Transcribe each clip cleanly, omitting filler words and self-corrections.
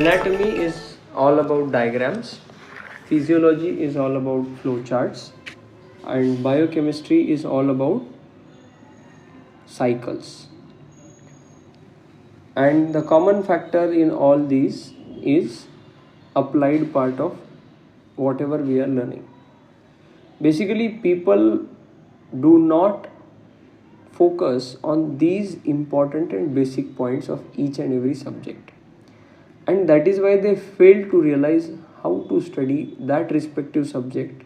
Anatomy is all about diagrams, physiology is all about flowcharts, and biochemistry is all about cycles. And the common factor in all these is applied part of whatever we are learning. Basically, people do not focus on these important and basic points of each and every subject, and that is why they fail to realize how to study that respective subject.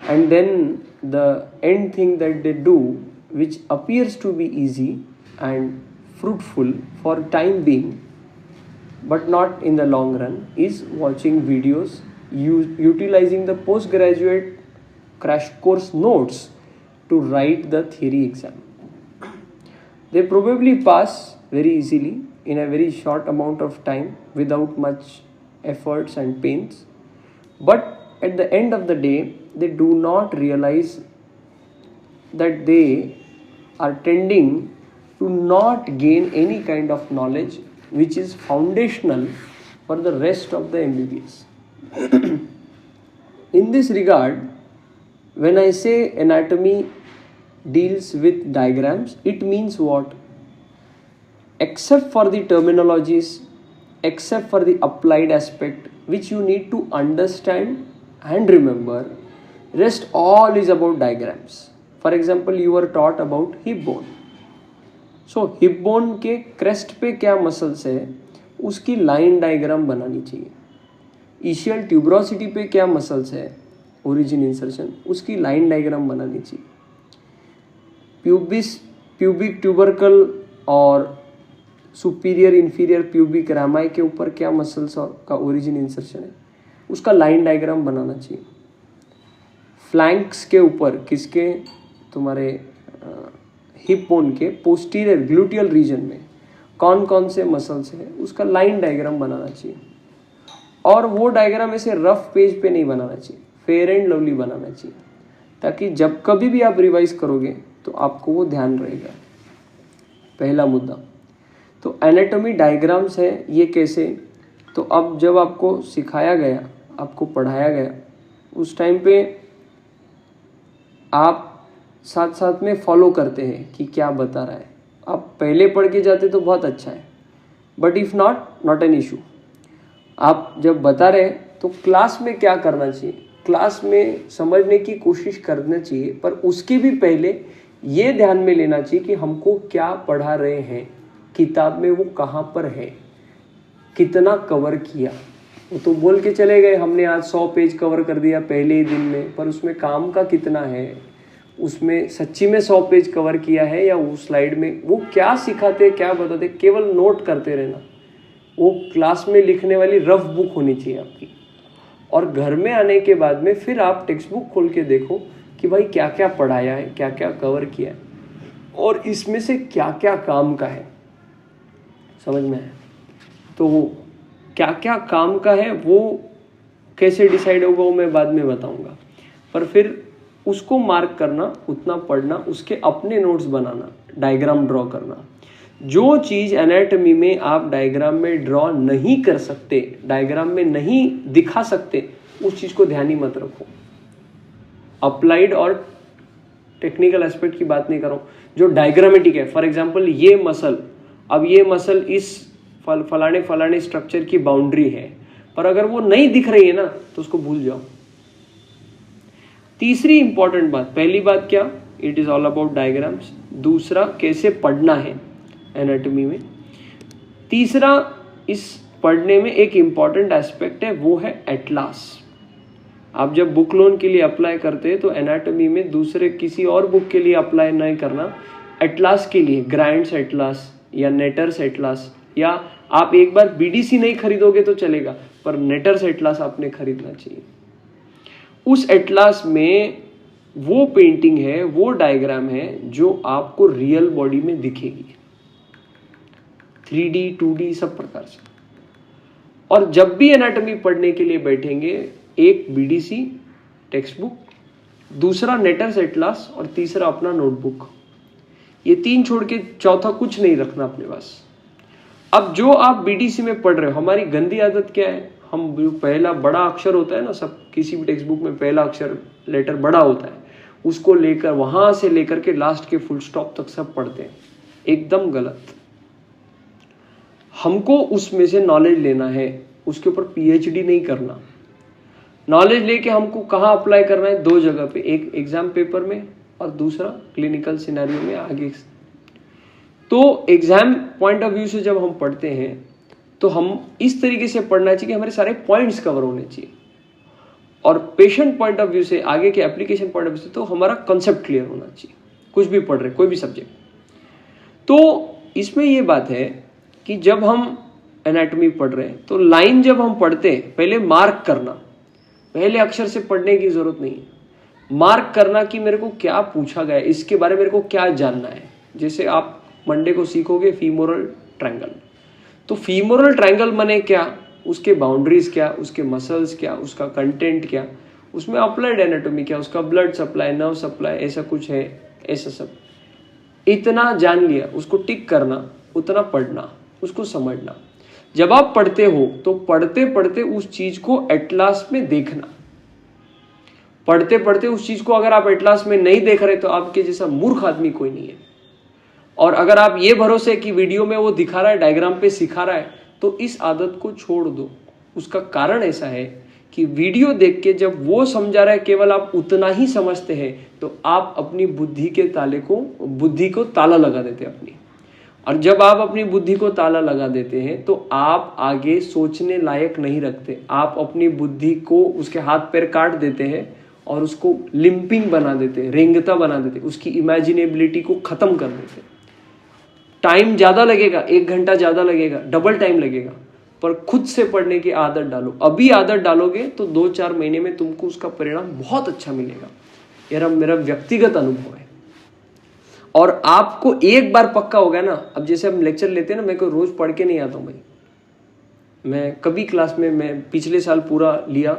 And then the end thing that they do, which appears to be easy and fruitful for time being but not in the long run, is watching videos, utilizing the postgraduate crash course notes to write the theory exam. They probably pass very easily in a very short amount of time without much efforts and pains. But at the end of the day, they do not realize that they are tending to not gain any kind of knowledge which is foundational for the rest of the MBBS. In this regard, when I say anatomy deals with diagrams, it means what? Except for the terminologies, except for the applied aspect which you need to understand and remember, rest all is about diagrams. For example, you were taught about hip bone. So hip bone के crest पे क्या muscles है उसकी line diagram बनानी चाहिए. Essential tuberosity पे क्या muscles है, ओरिजिन इंसर्शन, उसकी लाइन डायग्राम बनानी चाहिए. प्यूबिक ट्यूबरकल और सुपीरियर इंफीरियर प्यूबिक रामाई के ऊपर क्या मसल्स का ओरिजिन इंसर्शन है, उसका लाइन डायग्राम बनाना चाहिए. फ्लैंक्स के ऊपर किसके, तुम्हारे हिप बोन के पोस्टीरियर ग्लूटियल रीजन में कौन कौन से मसल्स हैं, उसका लाइन डायग्राम बनाना चाहिए. और वो डायग्राम ऐसे रफ पेज पे नहीं बनाना चाहिए, फेयर एंड लवली बनाना चाहिए, ताकि जब कभी भी आप रिवाइज करोगे तो आपको वो ध्यान रहेगा. पहला मुद्दा तो एनाटॉमी डायग्राम्स है. ये कैसे, तो अब जब आपको सिखाया गया, आपको पढ़ाया गया, उस टाइम पे आप साथ साथ में फॉलो करते हैं कि क्या बता रहा है. आप पहले पढ़ के जाते तो बहुत अच्छा है, but if not an issue. आप जब बता रहे तो क्लास में क्या करना चाहिए, क्लास में समझने की कोशिश करना चाहिए, पर उसके भी पहले ये ध्यान में लेना चाहिए कि हमको क्या पढ़ा रहे हैं, किताब में वो कहाँ पर है, कितना कवर किया. वो तो बोल के चले गए हमने आज 100 पेज कवर कर दिया पहले ही दिन में, पर उसमें काम का कितना है, उसमें सच्ची में 100 पेज कवर किया है या उस स्लाइड में वो क्या सिखाते क्या बताते, केवल नोट करते रहना. वो क्लास में लिखने वाली रफ बुक होनी चाहिए आपकी. और घर में आने के बाद में फिर आप टेक्स्ट बुक खोल के देखो कि भाई क्या क्या पढ़ाया है, क्या क्या कवर किया है, और इसमें से क्या क्या काम का है. समझ में आया? तो वो क्या क्या काम का है वो कैसे डिसाइड होगा वो मैं बाद में बताऊंगा. पर फिर उसको मार्क करना, उतना पढ़ना, उसके अपने नोट्स बनाना, डायग्राम ड्रॉ करना. जो चीज़ एनाटॉमी में आप डायग्राम में ड्रॉ नहीं कर सकते, डायग्राम में नहीं दिखा सकते, उस चीज़ को ध्यान ही मत रखो. अप्लाइड और टेक्निकल एस्पेक्ट की बात नहीं कर रहा हूँ, जो डायग्रामेटिक है. फॉर एग्जाम्पल ये मसल, अब ये मसल इस फलाने फलाने स्ट्रक्चर की बाउंड्री है, पर अगर वो नहीं दिख रही है ना तो उसको भूल जाओ. तीसरी इंपॉर्टेंट बात, पहली बात क्या, it is all about diagrams. दूसरा कैसे पढ़ना है एनाटॉमी में. तीसरा इस पढ़ने में एक इंपॉर्टेंट एस्पेक्ट है, वो है एटलास. आप जब बुक लोन के लिए अप्लाई करते हैं तो एनाटॉमी में दूसरे किसी और बुक के लिए अप्लाई नहीं करना, एटलास के लिए ग्रांट्स एटलास या नेटर्स एटलास, या आप एक बार बीडीसी नहीं खरीदोगे तो चलेगा, पर नेटर्स एटलास आपने खरीदना चाहिए. उस एटलास में वो पेंटिंग है, वो डायग्राम है जो आपको रियल बॉडी में दिखेगी, 3D 2D सब प्रकार से. और जब भी एनाटॉमी पढ़ने के लिए बैठेंगे, एक बीडीसी टेक्स्ट बुक, दूसरा नेटर्स एटलास और तीसरा अपना नोटबुक. ये तीन छोड़ के चौथा कुछ नहीं रखना अपने पास. अब जो आप बीटीसी में पढ़ रहे हो, हमारी गंदी आदत क्या है, हम जो पहला बड़ा अक्षर होता है ना, सब किसी भी टेक्स्ट बुक में पहला अक्षर लेटर बड़ा होता है, उसको लेकर वहां से लेकर के लास्ट के फुल स्टॉप तक सब पढ़ते हैं। एकदम गलत। हमको उसमें से नॉलेज लेना है, उसके ऊपर पीएचडी नहीं करना। नॉलेज लेके हमको कहाँ अप्लाई करना है? 2 जगह पे, एक एग्जाम पेपर में और दूसरा क्लिनिकल सिनेरियो में आगे। तो एग्जाम पॉइंट ऑफ व्यू से जब हम पढ़ते हैं तो हम इस तरीके से पढ़ना चाहिए कि हमारे सारे पॉइंट्स कवर होने चाहिए, और पेशेंट पॉइंट ऑफ व्यू से, आगे के एप्लीकेशन पॉइंट ऑफ व्यू से तो हमारा कंसेप्ट क्लियर होना चाहिए, कुछ भी पढ़ रहे कोई भी सब्जेक्ट। तो इसमें ये बात है कि जब हम एनाटॉमी पढ़ रहे हैं तो लाइन जब हम पढ़ते हैं पहले मार्क करना, पहले अक्षर से पढ़ने की जरूरत नहीं है, मार्क करना कि मेरे को क्या पूछा गया है, इसके बारे में मेरे को क्या जानना है। जैसे आप मंडे को सीखोगे फीमोरल ट्रायंगल, तो फीमोरल ट्रायंगल माने क्या, उसके बाउंड्रीज क्या, उसके मसल्स क्या, उसका कंटेंट क्या, उसमें अप्लाइड एनाटॉमी क्या, उसका ब्लड सप्लाई, नर्व सप्लाई, ऐसा कुछ है, ऐसा सब इतना जान लिया, उसको टिक करना, उतना पढ़ना, उसको समझना। जब आप पढ़ते हो तो पढ़ते पढ़ते उस चीज को एटलास में देखना। पढ़ते पढ़ते उस चीज को अगर आप एटलास में नहीं देख रहे तो आपके जैसा मूर्ख आदमी कोई नहीं है। और अगर आप ये भरोसे कि वीडियो में वो दिखा रहा है, डायग्राम पे सिखा रहा है, तो इस आदत को छोड़ दो। उसका कारण ऐसा है कि वीडियो देख के जब वो समझा रहा है केवल आप उतना ही समझते हैं, तो आप अपनी बुद्धि को ताला लगा देते हैं अपनी। और जब आप अपनी बुद्धि को ताला लगा देते हैं तो आप आगे सोचने लायक नहीं रखते। आप अपनी बुद्धि को, उसके हाथ पैर काट देते हैं और उसको लिंपिंग बना देते हैं, रेंगता बना देते हैं, उसकी इमेजिनेबिलिटी को खत्म कर देते हैं। टाइम ज्यादा लगेगा, 1 घंटा ज्यादा लगेगा, डबल टाइम लगेगा, पर खुद से पढ़ने की आदत डालो। अभी आदत डालोगे तो 2-4 महीने में तुमको उसका परिणाम बहुत अच्छा मिलेगा। यह मेरा व्यक्तिगत अनुभव है। और आपको एक बार पक्का होगा ना, अब जैसे हम लेक्चर लेते हैं ना, मैं कोई रोज पढ़ के नहीं आता हूं भाई। मैं कभी क्लास में, मैं पिछले साल पूरा लिया,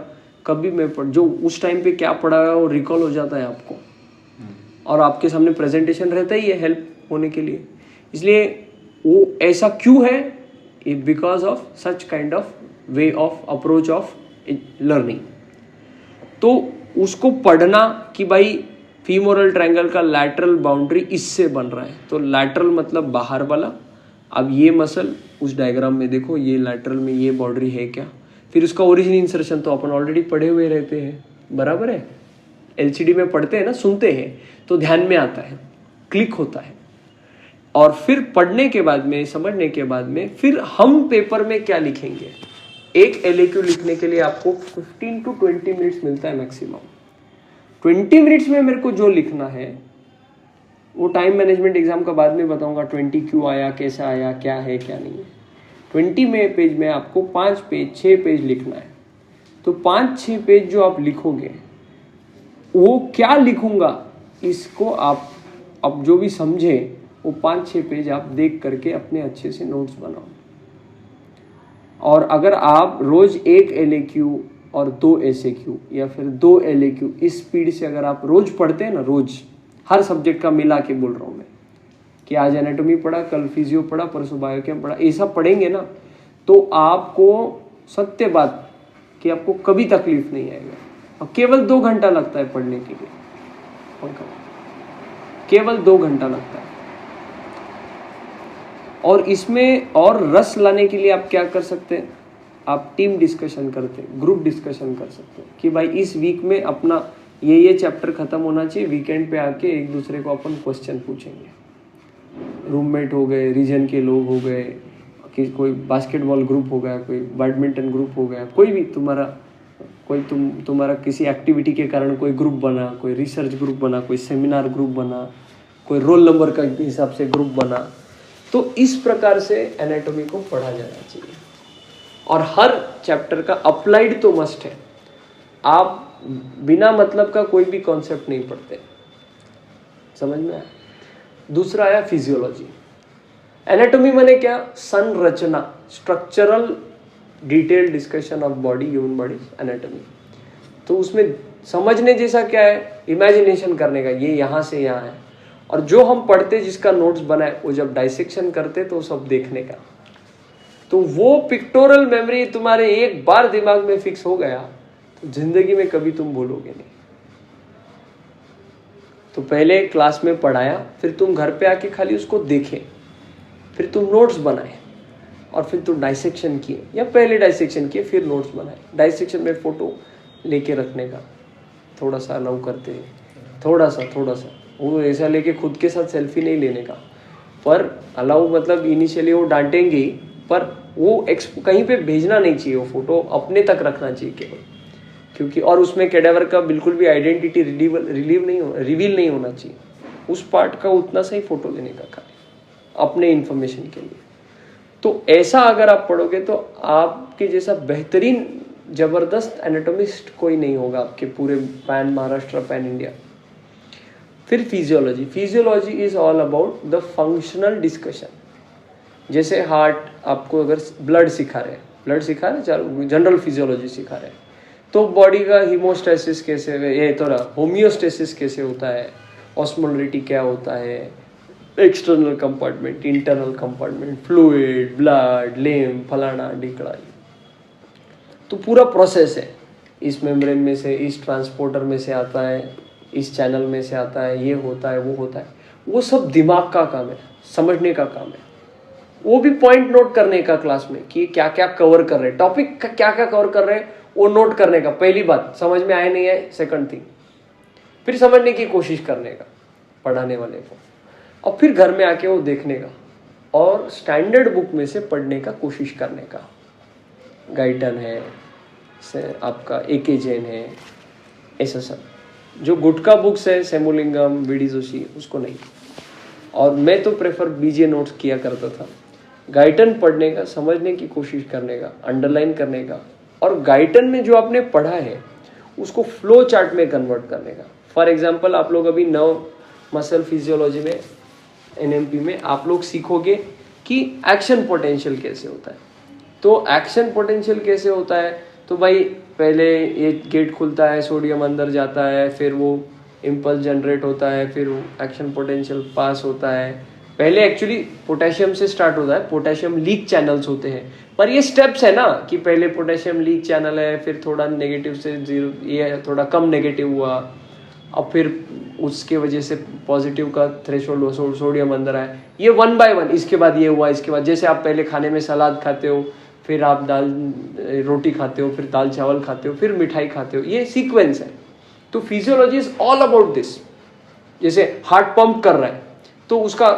कभी मैं जो उस टाइम पे क्या पढ़ा है वो रिकॉल हो जाता है आपको, और आपके सामने प्रेजेंटेशन रहता ही है हेल्प होने के लिए। इसलिए वो ऐसा क्यों है? Because of such kind of way of approach of learning. तो उसको पढ़ना कि भाई फीमोरल ट्रायंगल का लैटरल बाउंड्री इससे बन रहा है, तो लैटरल मतलब बाहर वाला। अब ये मसल उस डायग्राम में देखो, ये लैटरल में ये बाउंड्री है क्या, फिर उसका ओरिजिन इंसर्शन तो अपन ऑलरेडी पढ़े हुए रहते हैं, बराबर है। एलसीडी में पढ़ते हैं ना, सुनते हैं तो ध्यान में आता है, क्लिक होता है। और फिर पढ़ने के बाद में, समझने के बाद में, फिर हम पेपर में क्या लिखेंगे। एक एलएक्यू लिखने के लिए आपको 15 to 20 मिनट्स मिलता है मैक्सिमम। 20 मिनट्स में मेरे को जो लिखना है, वो टाइम मैनेजमेंट एग्जाम का बाद में बताऊंगा 20 क्यों आया, कैसा आया, क्या है क्या नहीं है। 20 पेज में आपको 5 पेज 6 पेज लिखना है। तो 5-6 पेज जो आप लिखोगे, वो क्या लिखूंगा इसको आप अब जो भी समझे, वो 5-6 पेज आप देख करके अपने अच्छे से नोट्स बनाओ। और अगर आप रोज 1 एलएक्यू और 2 एसएक्यू या फिर 2 एलएक्यू इस स्पीड से अगर आप रोज पढ़ते हैं ना, रोज हर सब्जेक्ट का मिला के बोल रहा हूँ मैं, कि आज एनाटॉमी पढ़ा, कल फिजियो पढ़ा, परसों बायोकेम पढ़ा, ऐसा पढ़ेंगे ना, तो आपको सत्य बात कि आपको कभी तकलीफ नहीं आएगा। और केवल 2 घंटा लगता है पढ़ने के लिए, केवल 2 घंटा लगता है। और इसमें और रस लाने के लिए आप क्या कर सकते हैं, आप टीम डिस्कशन करते हैं, ग्रुप डिस्कशन कर सकते हैं कि भाई इस वीक में अपना ये चैप्टर खत्म होना चाहिए, वीकेंड पे आके एक दूसरे को अपन क्वेश्चन पूछेंगे। रूममेट हो गए, रीजन के लोग हो गए, कि कोई बास्केटबॉल ग्रुप हो गया, कोई बैडमिंटन ग्रुप हो गया, कोई भी तुम्हारा किसी एक्टिविटी के कारण कोई ग्रुप बना, कोई रिसर्च ग्रुप बना, कोई सेमिनार ग्रुप बना, कोई रोल नंबर का हिसाब से ग्रुप बना। तो इस प्रकार से एनाटॉमी को पढ़ा जाना चाहिए। और हर चैप्टर का अप्लाइड तो मस्ट है। आप बिना मतलब का कोई भी कॉन्सेप्ट नहीं पढ़ते, समझ में आया। दूसरा आया फिजियोलॉजी। एनाटॉमी माने क्या, संरचना, structural detail discussion of body, human body, anatomy. तो उसमें समझने जैसा क्या है, इमेजिनेशन करने का, ये यहाँ से यहाँ है। और जो हम पढ़ते, जिसका नोट्स बना है, वो जब डाइसेक्शन करते तो सब देखने का, तो वो पिक्टोरल मेमोरी तुम्हारे एक बार दिमाग में फिक्स हो गया तो जिंदगी में कभी तुम भूलोगे नहीं। तो पहले क्लास में पढ़ाया, फिर तुम घर पे आके खाली उसको देखे, फिर तुम नोट्स बनाए और फिर तुम डाइसेक्शन किए, या पहले डाइसेक्शन किए फिर नोट्स बनाए। डाइसेक्शन में फोटो लेके रखने का थोड़ा सा अलाउ करते हैं, थोड़ा सा वो ऐसा लेके खुद के साथ सेल्फी नहीं लेने का, पर अलाउ मतलब इनिशियली वो डांटेंगे ही, पर वो कहीं पे भेजना नहीं चाहिए, वो फोटो अपने तक रखना चाहिए केवल, क्योंकि और उसमें कैडेवर का बिल्कुल भी आइडेंटिटी रिवील नहीं होना चाहिए, उस पार्ट का उतना सा ही फोटो लेने का खाली अपने इंफॉर्मेशन के लिए। तो ऐसा अगर आप पढ़ोगे तो आपके जैसा बेहतरीन जबरदस्त एनाटोमिस्ट कोई नहीं होगा आपके पूरे पैन महाराष्ट्र, पैन इंडिया। फिर physiology is all about the functional discussion. जैसे हार्ट आपको अगर ब्लड सिखा रहे जनरल फिजियोलॉजी सिखा रहे हैं, तो बॉडी का हीमोस्टेसिस कैसे, ये थोड़ा होम्योस्टेसिस कैसे होता है, ऑस्मोलरिटी क्या होता है, external compartment, internal compartment, fluid, blood, lymph, फलाना ढिकड़ा, तो पूरा प्रोसेस है। इस मेम्ब्रेन में से, इस ट्रांसपोर्टर में से आता है, इस चैनल में से आता है, ये होता है, वो होता है, वो सब दिमाग का काम है, समझने का काम है। वो भी पॉइंट नोट करने का क्लास में कि क्या क्या कवर कर रहे हैं, टॉपिक का क्या क्या कवर कर रहे हैं, वो नोट करने का। पहली बात समझ में आए नहीं आए, सेकंड थिंग, फिर समझने की कोशिश करने का पढ़ाने वाले को, और फिर घर में आके वो देखने का और स्टैंडर्ड बुक में से पढ़ने का कोशिश करने का। गाइटन है, आपका AK जैन है, ऐसा सब जो गुटका बुक्स है, सेमुलिंगम, वीडी जोशी, उसको नहीं। और मैं तो प्रेफर BJ नोट्स किया करता था। गाइटन पढ़ने का, समझने की कोशिश करने का, अंडरलाइन करने का, और गाइटन में जो आपने पढ़ा है उसको फ्लो चार्ट में कन्वर्ट करने का। फॉर एग्जाम्पल आप लोग अभी मसल फिजियोलॉजी में, NMP में आप लोग सीखोगे कि एक्शन पोटेंशियल कैसे होता है। तो एक्शन पोटेंशियल कैसे होता है, तो भाई पहले ये गेट खुलता है, सोडियम अंदर जाता है, फिर वो इम्पल्स जनरेट होता है, फिर वो एक्शन पोटेंशियल पास होता है। पहले एक्चुअली पोटेशियम से स्टार्ट होता है, पोटेशियम लीक चैनल्स होते हैं, पर ये स्टेप्स है ना कि पहले पोटेशियम लीक चैनल है, फिर थोड़ा नेगेटिव से 0, ये थोड़ा कम नेगेटिव हुआ, अब फिर उसके वजह से पॉजिटिव का थ्रेशोल्ड, सोडियम अंदर आया, ये 1 by 1, इसके बाद ये हुआ, इसके बाद जैसे आप पहले खाने में सलाद खाते हो, फिर आप रोटी खाते हो, फिर दाल चावल खाते हो, फिर मिठाई खाते हो, ये सीक्वेंस है। तो physiology is all about this. जैसे हार्ट पंप कर रहा है तो उसका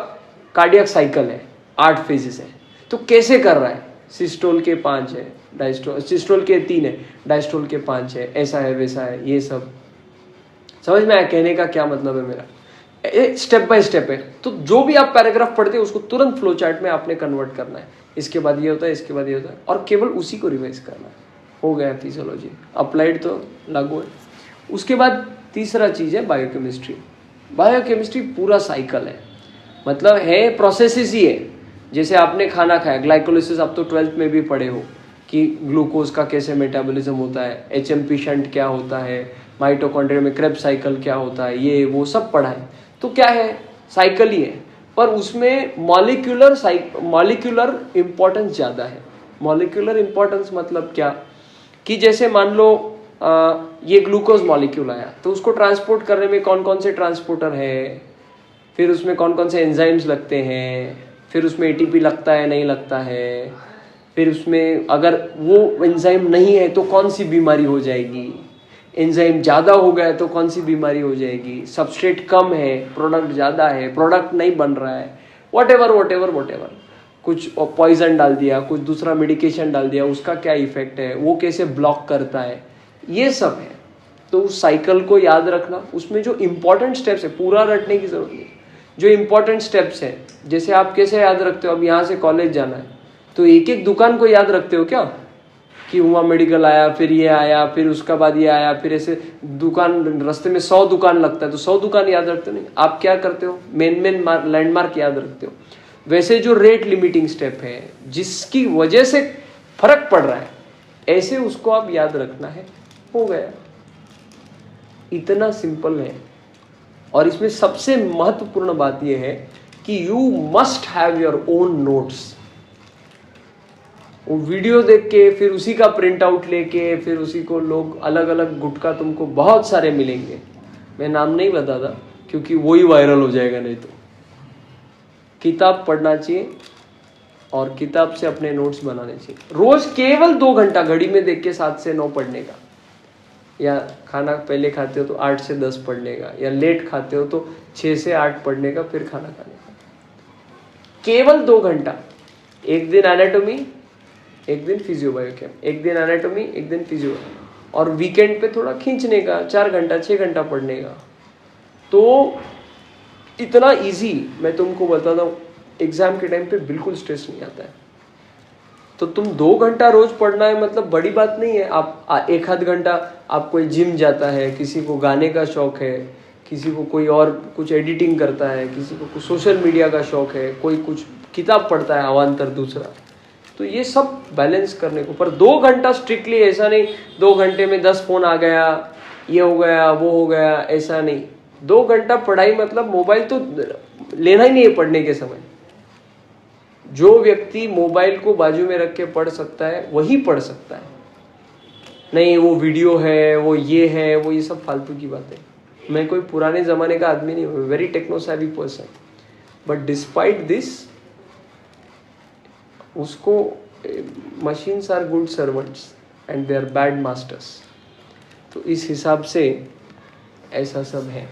कार्डियक साइकिल है, 8 फेजेस है, तो कैसे कर रहा है, सिस्टोल के 5 है, डायस्टोल, सिस्टोल के 3 है, डायस्टोल के 5 है, ऐसा है वैसा है, ये सब समझ में आया कहने का क्या मतलब है मेरा। स्टेप बाय स्टेप है। तो जो भी आप पैराग्राफ पढ़ते हो उसको तुरंत फ्लो चार्ट में आपने कन्वर्ट करना है, इसके बाद ये होता है, इसके बाद ये होता है, और केवल उसी को रिवाइज करना है। हो गया फिजियोलॉजी, अप्लाइड तो लागू है। उसके बाद तीसरा चीज है बायोकेमिस्ट्री। बायोकेमिस्ट्री पूरा साइकिल है, मतलब है प्रोसेसेस ही है। जैसे आपने खाना खाया, ग्लाइकोलिसिस आप तो 12th में भी पढ़े हो कि ग्लूकोज का कैसे मेटाबॉलिज्म होता है, HMP शंट क्या होता है, माइटोकॉन्ड्रिया में क्रेब्स साइकिल क्या होता है, ये वो सब पढ़ा है। तो क्या है, साइकिल ही है, पर उसमें मॉलिक्यूलर इंपॉर्टेंस ज़्यादा है। मॉलिक्यूलर इंपॉर्टेंस मतलब क्या, कि जैसे मान लो ये ग्लूकोज मॉलिक्यूल आया, तो उसको ट्रांसपोर्ट करने में कौन कौन से ट्रांसपोर्टर है, फिर उसमें कौन कौन से एंजाइम्स लगते हैं, फिर उसमें ATP लगता है नहीं लगता है, फिर उसमें अगर वो एंजाइम नहीं है तो कौन सी बीमारी हो जाएगी, एंजाइम ज़्यादा हो गया तो कौन सी बीमारी हो जाएगी, सबस्ट्रेट कम है, प्रोडक्ट ज़्यादा है, प्रोडक्ट नहीं बन रहा है, वट एवर, कुछ पॉइजन डाल दिया, कुछ दूसरा मेडिकेशन डाल दिया, उसका क्या इफेक्ट है, वो कैसे ब्लॉक करता है, ये सब है। तो उस साइकिल को याद रखना, उसमें जो इंपॉर्टेंट स्टेप्स है, पूरा रटने की जरूरत नहीं, जो इंपॉर्टेंट स्टेप्स है, जैसे आप कैसे याद रखते हो, अब यहाँ से कॉलेज जाना है तो एक एक दुकान को याद रखते हो क्या, कि वहाँ मेडिकल आया, फिर ये आया, फिर उसका बाद ये आया, फिर ऐसे दुकान, रास्ते में 100 दुकान लगता है तो 100 दुकान याद रखते हो नहीं, आप क्या करते हो, मेन लैंडमार्क याद रखते हो। वैसे जो रेट लिमिटिंग स्टेप है, जिसकी वजह से फर्क पड़ रहा है, ऐसे उसको आप याद रखना है, हो गया। इतना सिंपल है। और इसमें सबसे महत्वपूर्ण बात यह है कि you must have your own notes. वो वीडियो देख के फिर उसी का प्रिंट आउट लेके फिर उसी को लोग अलग अलग गुटखा तुमको बहुत सारे मिलेंगे, मैं नाम नहीं बताता क्योंकि वो ही वायरल हो जाएगा नहीं तो। किताब पढ़ना चाहिए और किताब से अपने नोट्स बनाने चाहिए। रोज केवल 2 घंटा घड़ी में देख के 7 से 9 पढ़ने का, या खाना पहले खाते हो तो 8 से 10 पढ़ने का, या लेट खाते हो तो 6 से 8 पढ़ने का, फिर खाना खाने का। केवल 2 घंटा, एक दिन एनाटॉमी, एक दिन फिजियोबायोकेम, एक दिन एनाटॉमी, एक दिन फिजियो, और वीकेंड पे थोड़ा खींचने का 4 घंटा 6 घंटा पढ़ने का। तो इतना इजी मैं तुमको बताता हूँ, एग्जाम के टाइम पे बिल्कुल स्ट्रेस नहीं आता है। तो तुम 2 घंटा रोज पढ़ना है मतलब बड़ी बात नहीं है। आप 1 आध घंटा, आप कोई जिम जाता है, किसी को गाने का शौक है, किसी को कोई और कुछ एडिटिंग करता है, किसी को कुछ सोशल मीडिया का शौक है, कोई कुछ किताब पढ़ता है अवान्तर दूसरा, तो ये सब बैलेंस करने को। पर 2 घंटा स्ट्रिक्टली ऐसा नहीं 2 घंटे में 10 फोन आ गया, ये हो गया वो हो गया, ऐसा नहीं। 2 घंटा पढ़ाई मतलब मोबाइल तो लेना ही नहीं है पढ़ने के समय। जो व्यक्ति मोबाइल को बाजू में रख के पढ़ सकता है वही पढ़ सकता है, नहीं वो वीडियो है, वो ये है, वो ये सब फालतू की बात है। मैं कोई पुराने जमाने का आदमी नहीं हूँ, very techno savvy person, but despite this उसको machines are good servants and they are bad masters. तो इस हिसाब से ऐसा सब है।